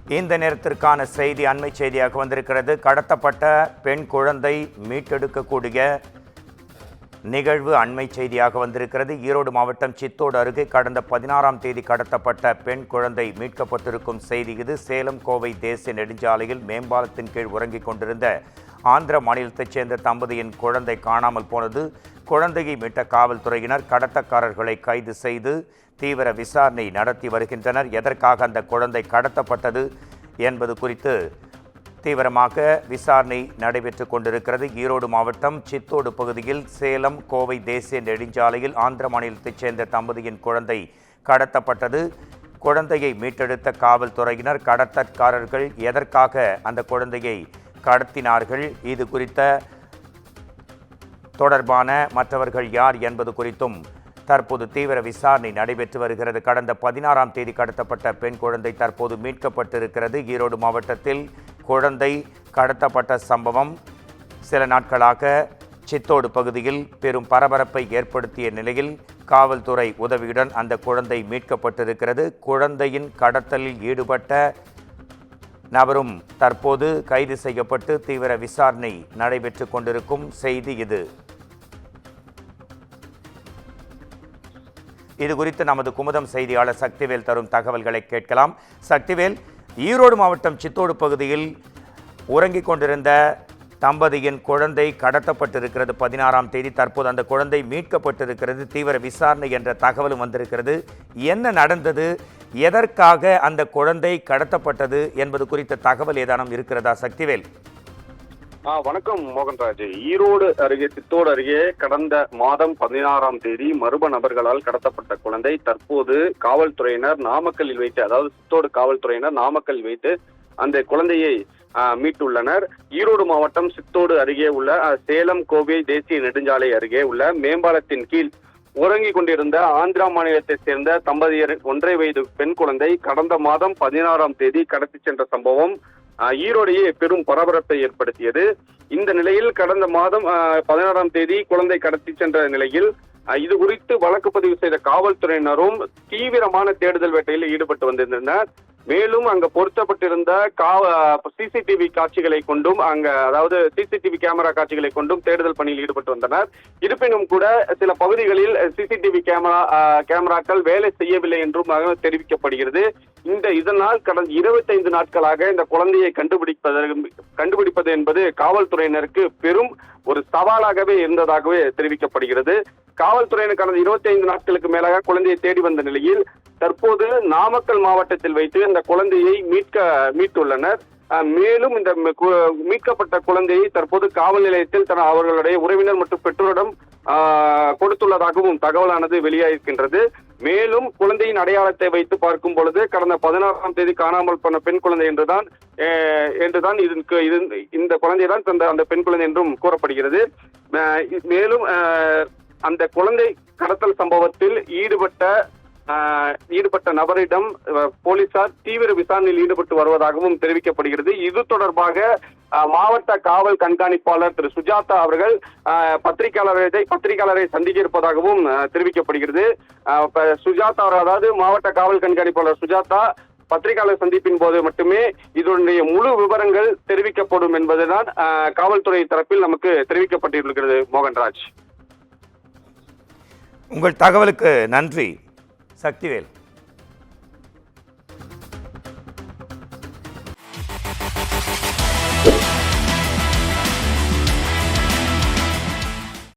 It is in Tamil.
இந்த நேரத்திற்கான செய்தி அண்மை செய்தியாக வந்திருக்கிறது. கடத்தப்பட்ட பெண் குழந்தை மீட்டெடுக்கக்கூடிய நிகழ்வு அண்மை செய்தியாக வந்திருக்கிறது. ஈரோடு மாவட்டம் சித்தோடு அருகே கடந்த 16ஆம் தேதி கடத்தப்பட்ட பெண் குழந்தை மீட்கப்பட்டிருக்கும் செய்தி இது. சேலம் கோவை தேசிய நெடுஞ்சாலையில் மேம்பாலத்தின் கீழ் உறங்கிக் கொண்டிருந்த ஆந்திர மாநிலத்தைச் சேர்ந்த தம்பதியின் குழந்தை காணாமல் போனது. குழந்தையை மீட்ட காவல்துறையினர் கடத்தக்காரர்களை கைது செய்து தீவிர விசாரணை நடத்தி வருகின்றனர். எதற்காக அந்த குழந்தை கடத்தப்பட்டது என்பது குறித்து தீவிரமாக விசாரணை நடைபெற்று கொண்டிருக்கிறது. ஈரோடு மாவட்டம் சித்தோடு பகுதியில் சேலம் கோவை தேசிய நெடுஞ்சாலையில் ஆந்திர மாநிலத்தைச் சேர்ந்த தம்பதியின் குழந்தை கடத்தப்பட்டது. குழந்தையை மீட்டெடுத்த காவல்துறையினர் கடத்தற்காரர்கள் எதற்காக அந்த குழந்தையை கடத்தினார்கள், இது குறித்த தொடர்பான மற்றவர்கள் யார் என்பது குறித்தும் தற்போது தீவிர விசாரணை நடைபெற்று வருகிறது. கடந்த 16ஆம் தேதி கடத்தப்பட்ட பெண் குழந்தை தற்போது மீட்கப்பட்டிருக்கிறது. ஈரோடு மாவட்டத்தில் குழந்தை கடத்தப்பட்ட சம்பவம் சில நாட்களாக சித்தோடு பகுதியில் பெரும் பரபரப்பை ஏற்படுத்திய நிலையில் காவல்துறை உதவியுடன் அந்த குழந்தை மீட்கப்பட்டிருக்கிறது. குழந்தையின் கடத்தலில் ஈடுபட்ட நபரும் தற்போது கைது செய்யப்பட்டு தீவிர விசாரணை நடைபெற்று கொண்டிருக்கும் செய்தி இது. இது குறித்து நமது குமுதம் செய்தியாளர் சக்திவேல் தரும் தகவல்களை கேட்கலாம். சக்திவேல், ஈரோடு மாவட்டம் சித்தோடு பகுதியில் உறங்கிக் கொண்டிருந்த தம்பதியின் குழந்தை கடத்தப்பட்டிருக்கிறது 16ஆம் தேதி. தற்போது அந்த குழந்தை மீட்கப்பட்டிருக்கிறது. தீவிர விசாரணை என்ற தகவலும் வந்திருக்கிறது. என்ன நடந்தது, எதற்காக அந்த குழந்தை கடத்தப்பட்டது என்பது குறித்த தகவல் ஏதானும் இருக்கிறதா சக்திவேல்? வணக்கம் மோகன்ராஜ். ஈரோடு அருகே சித்தோடு அருகே கடந்த மாதம் 16ஆம் தேதி மர்ம நபர்களால் கடத்தப்பட்ட குழந்தை தற்போது காவல்துறையினர் நாமக்கல்லில் வைத்து, அதாவது சித்தோடு காவல்துறையினர் நாமக்கல் வைத்து அந்த குழந்தையை மீட்டுள்ளனர். ஈரோடு மாவட்டம் சித்தோடு அருகே உள்ள சேலம் கோவை தேசிய நெடுஞ்சாலை அருகே உள்ள மேம்பாலத்தின் கீழ் உறங்கிக் கொண்டிருந்த ஆந்திரா மாநிலத்தைச் சேர்ந்த தம்பதியர் 1.5 வயது பெண் குழந்தை கடந்த மாதம் 16ஆம் தேதி கடத்தி சென்ற சம்பவம் ஈரோடையே பெரும் பரபரப்பை ஏற்படுத்தியது. இந்த நிலையில் கடந்த மாதம் 16ஆம் தேதி குழந்தை கடத்தி சென்ற நிலையில் இது குறித்து வழக்கு பதிவு செய்த காவல்துறையினரும் தீவிரமான தேடுதல் வேட்டையில் ஈடுபட்டு வந்திருந்தனர். மேலும் அங்க பொருத்தப்பட்டிருந்த சிசிடிவி காட்சிகளை கொண்டும் அதாவது சிசிடிவி கேமரா காட்சிகளை கொண்டும் தேடுதல் பணியில் ஈடுபட்டு வந்தனர். இருப்பினும் கூட சில பகுதிகளில் சிசிடிவி கேமராக்கள் வேலை செய்யவில்லை என்றும் தெரிவிக்கப்படுகிறது. இதனால் கடந்த 25 நாட்களாக இந்த குழந்தையை கண்டுபிடிப்பது என்பது காவல்துறையினருக்கு பெரும் ஒரு சவாலாகவே இருந்ததாகவே தெரிவிக்கப்படுகிறது. காவல்துறையினர் கடந்த 25 நாட்களுக்கு மேலாக குழந்தையை தேடி வந்த நிலையில் தற்போது நாமக்கல் மாவட்டத்தில் வைத்து இந்த குழந்தையை மீட்டுள்ளனர். மேலும் இந்த மீட்கப்பட்ட குழந்தையை தற்போது காவல் நிலையத்தில் அவர்களுடைய உறவினர் மற்றும் பெற்றோரிடம் கொடுத்துள்ளதாகவும் தகவலானது வெளியாகிருக்கின்றது. மேலும் குழந்தையின் அடையாளத்தை வைத்து பார்க்கும் பொழுது கடந்த 16ஆம் தேதி காணாமல் போன பெண் குழந்தை என்றுதான் இந்த குழந்தை தான் அந்த பெண் குழந்தை என்றும் கூறப்படுகிறது. மேலும் அந்த குழந்தை கடத்தல் சம்பவத்தில் ஈடுபட்ட நபரிடம் போலீசார் தீவிர விசாரணையில் ஈடுபட்டு வருவதாகவும் தெரிவிக்கப்படுகிறது. இது தொடர்பாக மாவட்ட காவல் கண்காணிப்பாளர் திரு சுஜாதா அவர்கள் பத்திரிகையாளரை சந்திக்க இருப்பதாகவும் தெரிவிக்கப்படுகிறது. சுஜாதா, அதாவது மாவட்ட காவல் கண்காணிப்பாளர் சுஜாதா பத்திரிகையாளர் சந்திப்பின் போது மட்டுமே இதனுடைய முழு விவரங்கள் தெரிவிக்கப்படும் என்பதுதான் காவல்துறை தரப்பில் நமக்கு தெரிவிக்கப்பட்டிருக்கிறது. மோகன்ராஜ், உங்கள் தகவலுக்கு நன்றி சக்திவேல்.